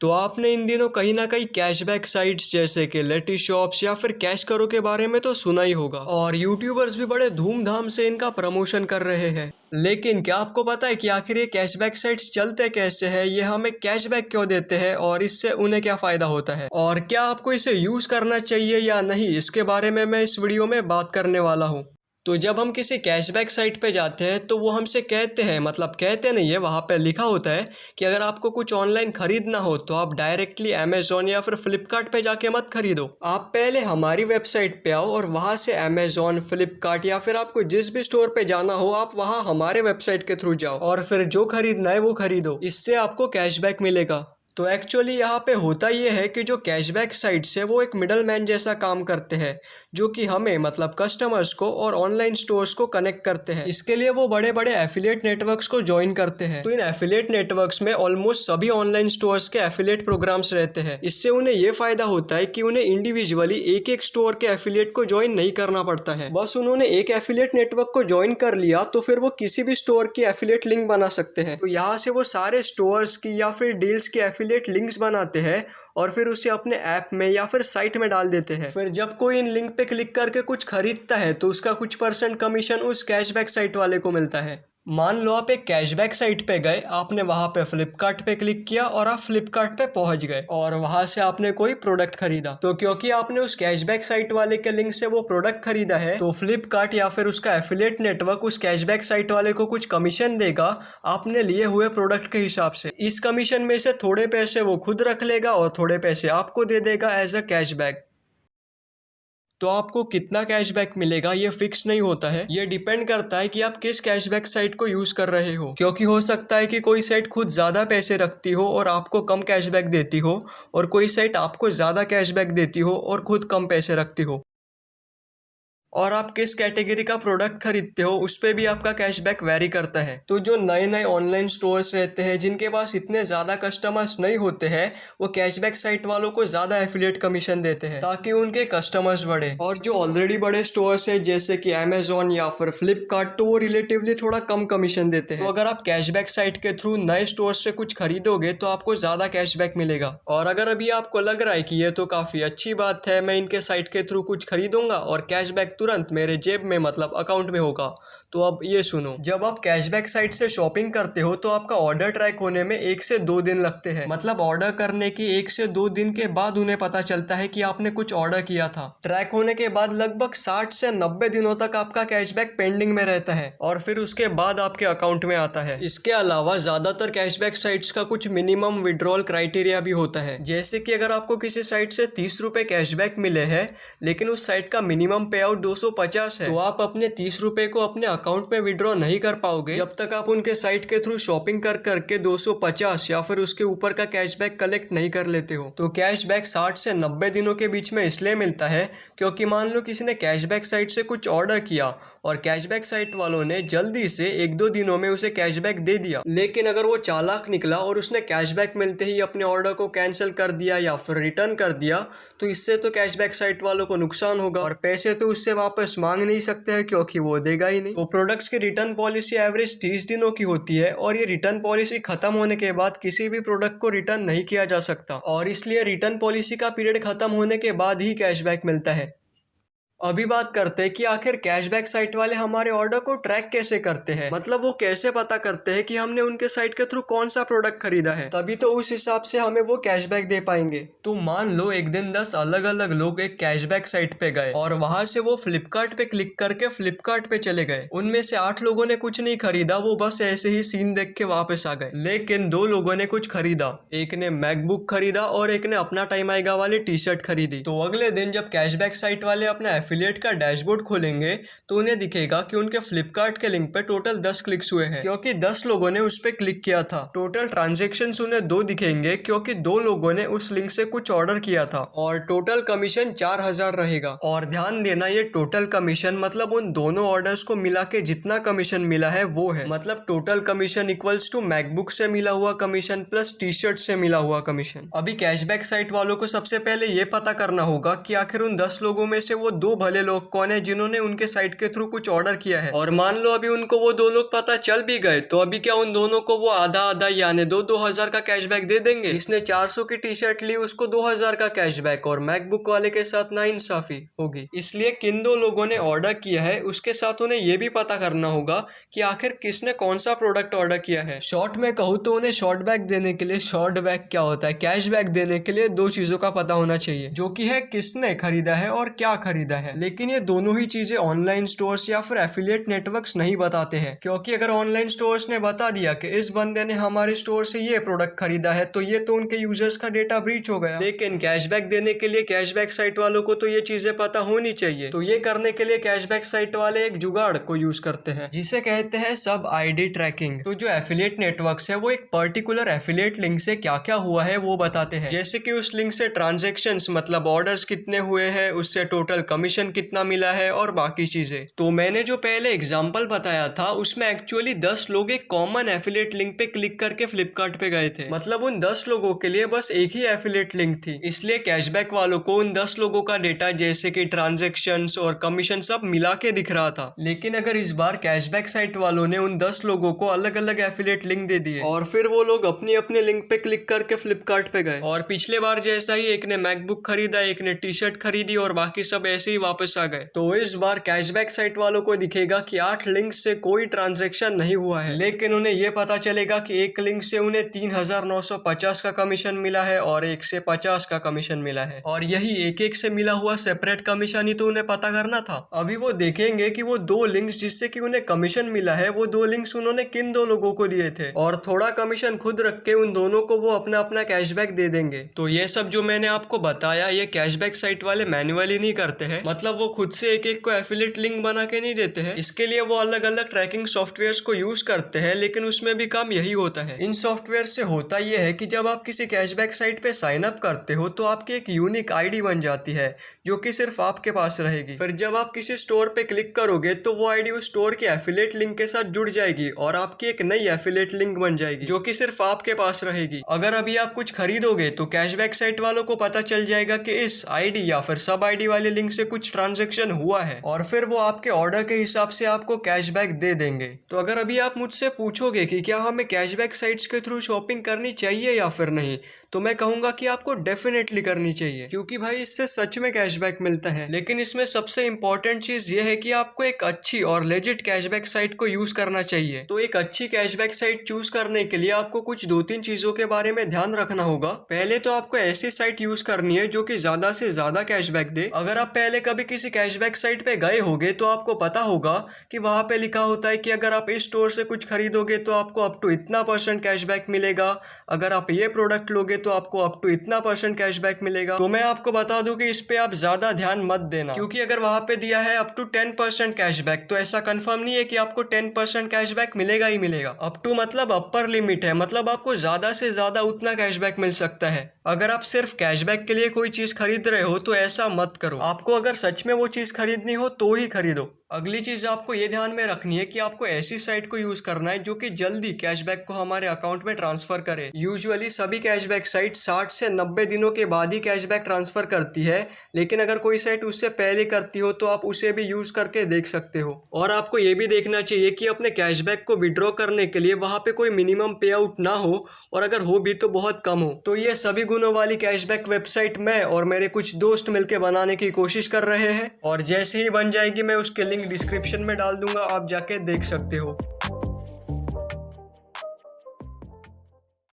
तो आपने इन दिनों कहीं ना कहीं कैशबैक साइट्स जैसे कि लेटी शॉप्स या फिर कैश करो के बारे में तो सुना ही होगा, और यूट्यूबर्स भी बड़े धूमधाम से इनका प्रमोशन कर रहे हैं। लेकिन क्या आपको पता है कि आखिर ये कैशबैक साइट्स चलते कैसे हैं, ये हमें कैशबैक क्यों देते हैं और इससे उन्हें क्या फायदा होता है, और क्या आपको इसे यूज करना चाहिए या नहीं, इसके बारे में मैं इस वीडियो में बात करने वाला हूँ। तो जब हम किसी कैशबैक साइट पे जाते हैं तो वो हमसे कहते हैं, मतलब कहते नहीं है, वहाँ पे लिखा होता है कि अगर आपको कुछ ऑनलाइन खरीदना हो तो आप डायरेक्टली अमेजोन या फिर फ्लिपकार्ट पे जाके मत खरीदो। आप पहले हमारी वेबसाइट पे आओ और वहाँ से अमेजोन, फ्लिपकार्ट या फिर आपको जिस भी स्टोर पे जाना हो आप वहाँ हमारे वेबसाइट के थ्रू जाओ और फिर जो खरीदना है वो खरीदो, इससे आपको कैशबैक मिलेगा। तो एक्चुअली यहाँ पे होता ये है कि जो कैशबैक साइट्स है वो एक मिडल मैन जैसा काम करते हैं, जो कि हमें मतलब कस्टमर्स को और ऑनलाइन स्टोर्स को कनेक्ट करते हैं। इसके लिए वो बड़े बड़े एफिलिएट नेटवर्क्स को ज्वाइन करते हैं। तो इन एफिलिएट नेटवर्क्स में ऑलमोस्ट सभी ऑनलाइन स्टोर्स के एफिलिएट प्रोग्राम्स रहते हैं। इससे उन्हें ये फायदा होता है कि उन्हें इंडिविजुअली एक एक स्टोर के एफिलिएट को ज्वाइन नहीं करना पड़ता है। बस उन्होंने एक एफिलिएट नेटवर्क को ज्वाइन कर लिया तो फिर वो किसी भी स्टोर की एफिलिएट लिंक बना सकते हैं। तो यहाँ से वो सारे स्टोर्स की या फिर डील्स की एफिलिएट लिंक्स बनाते हैं और फिर उसे अपने ऐप में या फिर साइट में डाल देते हैं। फिर जब कोई इन लिंक पे क्लिक करके कुछ खरीदता है तो उसका कुछ % कमीशन उस कैशबैक साइट वाले को मिलता है। मान लो आप एक कैशबैक साइट पे गए, आपने वहां पे फ्लिपकार्ट पे क्लिक किया और आप फ्लिपकार्ट पे पहुंच गए और वहां से आपने कोई प्रोडक्ट खरीदा। तो क्योंकि आपने उस कैशबैक साइट वाले के लिंक से वो प्रोडक्ट खरीदा है तो फ्लिपकार्ट या फिर उसका एफिलिएट नेटवर्क उस कैशबैक साइट वाले को कुछ कमीशन देगा आपने लिए हुए प्रोडक्ट के हिसाब से। इस कमीशन में से थोड़े पैसे वो खुद रख लेगा और थोड़े पैसे आपको दे देगा एज अ कैशबैक। तो आपको कितना कैशबैक मिलेगा ये फिक्स नहीं होता है, ये डिपेंड करता है कि आप किस कैशबैक साइट को यूज कर रहे हो। क्योंकि हो सकता है कि कोई साइट खुद ज्यादा पैसे रखती हो और आपको कम कैशबैक देती हो, और कोई साइट आपको ज्यादा कैशबैक देती हो और खुद कम पैसे रखती हो। और आप किस कैटेगरी का प्रोडक्ट खरीदते हो उस पे भी आपका कैशबैक वेरी करता है। तो जो नए नए ऑनलाइन स्टोर्स रहते हैं जिनके पास इतने ज़्यादा कस्टमर्स नहीं होते हैं, वो कैशबैक साइट वालों को ज़्यादा एफिलिएट कमीशन देते हैं ताकि उनके कस्टमर्स बढ़े। और जो ऑलरेडी बड़े स्टोर्स हैं जैसे कि अमेजोन या फिर फ्लिपकार्ट, तो वो रिलेटिवली थोड़ा कम कमीशन देते हैं। तो अगर आप कैशबैक साइट के थ्रू नए स्टोर से कुछ खरीदोगे तो आपको ज़्यादा कैशबैक मिलेगा। और अगर अभी आपको लग रहा है कि ये तो काफ़ी अच्छी बात है, मैं इनके साइट के थ्रू कुछ खरीदूंगा और कैशबैक तुरंत मेरे जेब में मतलब अकाउंट में होगा, तो अब ये सुनो। जब आप कैशबैक साइट से शॉपिंग करते हो तो आपका ऑर्डर ट्रैक होने में 1 से 2 दिन लगते हैं। मतलब ऑर्डर करने के 1 से 2 दिन के बाद उन्हें पता चलता है कि आपने कुछ ऑर्डर किया था। ट्रैक होने के बाद लगभग 60 से 90 दिनों तक आपका कैशबैक पेंडिंग में रहता है और फिर उसके बाद आपके अकाउंट में आता है। इसके अलावा ज्यादातर कैशबैक साइट्स का कुछ मिनिमम विड्रॉल क्राइटेरिया भी होता है। जैसे कि अगर आपको किसी साइट से 30 रुपए कैशबैक मिले हैं लेकिन उस साइट का मिनिमम पे आउट 250 है, तो आप अपने 30 रुपए को अपने अकाउंट में विड्रॉ नहीं कर पाओगे जब तक आप उनके साइट के थ्रू शॉपिंग कर करके 250 या फिर उसके ऊपर का कैशबैक कलेक्ट नहीं कर लेते हो। तो कैशबैक 60 से 90 दिनों के बीच में इसलिए मिलता है क्योंकि मान लो किसी ने कैशबैक साइट से कुछ ऑर्डर किया और कैशबैक साइट वालों ने जल्दी से 1-2 दिनों में उसे कैशबैक दे दिया, लेकिन अगर वो चालाक निकला और उसने कैशबैक मिलते ही अपने ऑर्डर को कैंसिल कर दिया या फिर रिटर्न कर दिया, तो इससे तो कैशबैक साइट वालों को नुकसान होगा और पैसे तो उससे वापस मांग नहीं सकते हैं क्योंकि वो देगा ही नहीं। तो प्रोडक्ट्स की रिटर्न पॉलिसी एवरेज 30 दिनों की होती है और ये रिटर्न पॉलिसी खत्म होने के बाद किसी भी प्रोडक्ट को रिटर्न नहीं किया जा सकता, और इसलिए रिटर्न पॉलिसी का पीरियड खत्म होने के बाद ही कैशबैक मिलता है। अभी बात करते हैं कि आखिर कैशबैक साइट वाले हमारे ऑर्डर को ट्रैक कैसे करते हैं, मतलब वो कैसे पता करते हैं कि हमने उनके साइट के थ्रू कौन सा प्रोडक्ट खरीदा है, तभी तो उस हिसाब से हमें वो कैशबैक दे पाएंगे। तो मान लो एक दिन 10 अलग अलग लोग एक कैशबैक साइट पे गए और वहां से वो फ्लिपकार्ट पे क्लिक करके फ्लिपकार्ट पे चले गए। उनमें से 8 लोगों ने कुछ नहीं खरीदा, वो बस ऐसे ही सीन देख के वापस आ गए। लेकिन 2 लोगों ने कुछ खरीदा, एक ने मैकबुक खरीदा और एक ने अपना टाइम आएगा वाली टी शर्ट खरीदी। तो अगले दिन जब कैशबैक साइट वाले अपना एफिलिएट का डैशबोर्ड खोलेंगे तो उन्हें दिखेगा कि उनके फ्लिपकार्ट के लिंक पे टोटल 10 क्लिक्स हुए हैं क्योंकि 10 लोगों ने उस पे क्लिक किया था। टोटल ट्रांजैक्शंस उन्हें 2 दिखेंगे क्योंकि 2 लोगों ने उस लिंक से कुछ ऑर्डर किया था, और टोटल कमीशन 4000 रहेगा। और ध्यान देना, ये टोटल कमीशन मतलब उन दोनों ऑर्डर्स को मिला के जितना कमीशन मिला है वो है, मतलब total commission equals to MacBook से मिला हुआ कमीशन प्लस टी शर्ट से मिला हुआ कमीशन। अभी कैशबैक साइट वालों को सबसे पहले ये पता करना होगा कि आखिर उन 10 लोगों में से वो 2 दो भले लोग कौन है जिन्होंने उनके साइट के थ्रू कुछ ऑर्डर किया है, और मान लो अभी उनको वो दो लोग पता चल भी गए, तो अभी क्या उन दोनों को वो आधा आधा यानी 2,000 का कैशबैक दे देंगे? इसने 400 की टी शर्ट ली, उसको 2,000 का कैशबैक, और मैकबुक वाले के साथ नाइंसाफी होगी। इसलिए किन दो लोगों ने ऑर्डर किया है उसके साथ उन्हें ये भी पता करना होगा कि आखिर किसने कौन सा प्रोडक्ट ऑर्डर किया है। शॉर्ट में कहूँ तो उन्हें शॉर्टबैक देने के लिए, शॉर्टबैक क्या होता है, कैशबैक देने के लिए दो चीजों का पता होना चाहिए, जो कि है किसने खरीदा है और क्या खरीदा है। लेकिन ये दोनों ही चीजें ऑनलाइन स्टोर्स या फिर एफिलिएट नेटवर्क्स नहीं बताते हैं, क्योंकि अगर ऑनलाइन स्टोर्स ने बता दिया कि इस बंदे ने हमारे स्टोर से ये प्रोडक्ट खरीदा है, तो ये तो उनके यूजर्स का डेटा ब्रीच हो गया। लेकिन कैशबैक देने के लिए कैशबैक साइट वालों को तो ये चीजें पता होनी चाहिए। तो ये करने के लिए कैशबैक साइट वाले एक जुगाड़ को यूज करते हैं जिसे कहते हैं सब आईडी ट्रैकिंग। तो जो एफिलिएट नेटवर्क्स है वो एक पर्टिकुलर एफिलिएट लिंक से क्या क्या हुआ है वो बताते हैं, जैसे कि उस लिंक से ट्रांजैक्शंस मतलब ऑर्डर्स कितने हुए हैं, उससे टोटल कमीशन कितना मिला है और बाकी चीजें। तो मैंने जो पहले एग्जांपल बताया था उसमें एक्चुअली 10 लोग एक कॉमन एफिलिएट लिंक पे क्लिक करके फ्लिपकार्ट पे गए थे, मतलब उन 10 लोगों के लिए बस एक ही एफिलिएट लिंक थी। इसलिए कैशबैक वालों को उन 10 लोगों का डेटा जैसे कि ट्रांजैक्शंस और कमीशन सब मिला के दिख रहा था। लेकिन अगर इस बार कैशबैक साइट वालों ने उन 10 लोगों को अलग अलग एफिलिएट लिंक दे दिए और फिर वो लोग अपनी अपने लिंक पे क्लिक करके फ्लिपकार्ट पे गए, और पिछले बार जैसा ही एक ने मैकबुक खरीदा, एक ने टी शर्ट खरीदी और बाकी सब ऐसे ही वापस आ गए। तो इस बार कैशबैक साइट वालों को दिखेगा कि 8 लिंक से कोई ट्रांजैक्शन नहीं हुआ है, लेकिन उन्हें यह पता चलेगा कि एक लिंक से उन्हें 3,950 का कमीशन मिला है और एक से 50 का कमीशन मिला है, और यही एक एक से मिला हुआ सेपरेट कमीशन ही तो उन्हें पता करना था। अभी वो देखेंगे कि वो दो लिंक्स जिससे कि उन्हें कमीशन मिला है, वो दो लिंक्स उन्होंने किन दो लोगों को दिए थे, और थोड़ा कमीशन खुद रख के उन दोनों को वो अपना अपना कैशबैक दे देंगे। तो ये सब जो मैंने आपको बताया ये कैशबैक साइट वाले मैन्युअली नहीं करते हैं, मतलब वो खुद से एक एक को एफिलिएट लिंक बना के नहीं देते हैं। इसके लिए वो अलग अलग ट्रैकिंग सॉफ्टवेयर को यूज करते हैं, लेकिन उसमें भी काम यही होता है। इन सॉफ्टवेयर से होता यह है कि जब आप किसी कैशबैक साइट पे साइन अप करते हो तो आपकी एक यूनिक आईडी बन जाती है जो कि सिर्फ आपके पास रहेगी। फिर जब आप किसी स्टोर पे क्लिक करोगे तो वो आईडी उस स्टोर के एफिलिएट लिंक के साथ जुड़ जाएगी और आपकी एक नई एफिलिएट लिंक बन जाएगी जो कि सिर्फ आपके पास रहेगी। अगर अभी आप कुछ खरीदोगे तो कैशबैक साइट वालों को पता चल जाएगा कि इस आईडी या फिर सब आईडी वाले लिंक से कुछ ट्रांजैक्शन हुआ है, और फिर वो आपके ऑर्डर के हिसाब से आपको कैशबैक दे देंगे। तो अगर अभी आप मुझसे पूछोगे कि क्या हमें कैशबैक साइट्स के थ्रू शॉपिंग करनी चाहिए या फिर नहीं, तो मैं कहूंगा कि आपको डेफिनेटली करनी चाहिए, क्योंकि भाई इससे सच में कैशबैक मिलता है। लेकिन इसमें सबसे इंपॉर्टेंट चीज ये है कि आपको एक अच्छी और लेजिट कैशबैक साइट को यूज करना चाहिए। तो एक अच्छी कैशबैक साइट चूज करने के लिए आपको कुछ 2-3 चीजों के बारे में ध्यान रखना होगा। पहले तो आपको ऐसी साइट यूज करनी है जो कि ज्यादा से ज्यादा कैशबैक दे। अगर आप पहले कभी किसी कैशबैक साइट पे गए होगे तो आपको पता होगा कि वहां पे लिखा होता है कि अगर आप इस स्टोर से कुछ खरीदोगे तो आपको अप टू इतना % कैशबैक मिलेगा, अगर आप ये प्रोडक्ट लोगे तो आपको अप टू इतना % कैशबैक मिलेगा। तो मैं आपको बता दूं कि इस पे आप ज्यादा ध्यान मत देना, क्योंकि अगर वहां पे दिया है अप टू 10% कैशबैक तो ऐसा कंफर्म नहीं है कि आपको 10% कैशबैक मिलेगा ही मिलेगा। अप टू मतलब अपर लिमिट है, मतलब आपको ज्यादा से ज्यादा उतना कैशबैक मिल सकता है। अगर आप सिर्फ कैशबैक के लिए कोई चीज खरीद रहे हो तो ऐसा मत करो। आपको अगर सच में वो चीज खरीदनी हो तो ही खरीदो। अगली चीज आपको ये ध्यान में रखनी है कि आपको ऐसी साइट को यूज करना है जो कि जल्दी कैशबैक को हमारे अकाउंट में ट्रांसफर करे। यूजुअली सभी कैशबैक साइट 60 से 90 दिनों के बाद ही कैशबैक ट्रांसफर करती है, लेकिन अगर कोई साइट उससे पहले करती हो तो आप उसे भी यूज करके देख सकते हो। और आपको ये भी देखना चाहिए कि अपने कैशबैक को विड्रॉ करने के लिए वहां पे कोई मिनिमम पे आउट ना हो, और अगर हो भी तो बहुत कम हो। तो ये सभी गुणों वाली कैशबैक वेबसाइट मैं और मेरे कुछ दोस्त मिलकर बनाने की कोशिश कर रहे हैं, और जैसे ही बन जाएगी मैं उसके लिंक डिस्क्रिप्शन में डाल दूंगा, आप जाके देख सकते हो।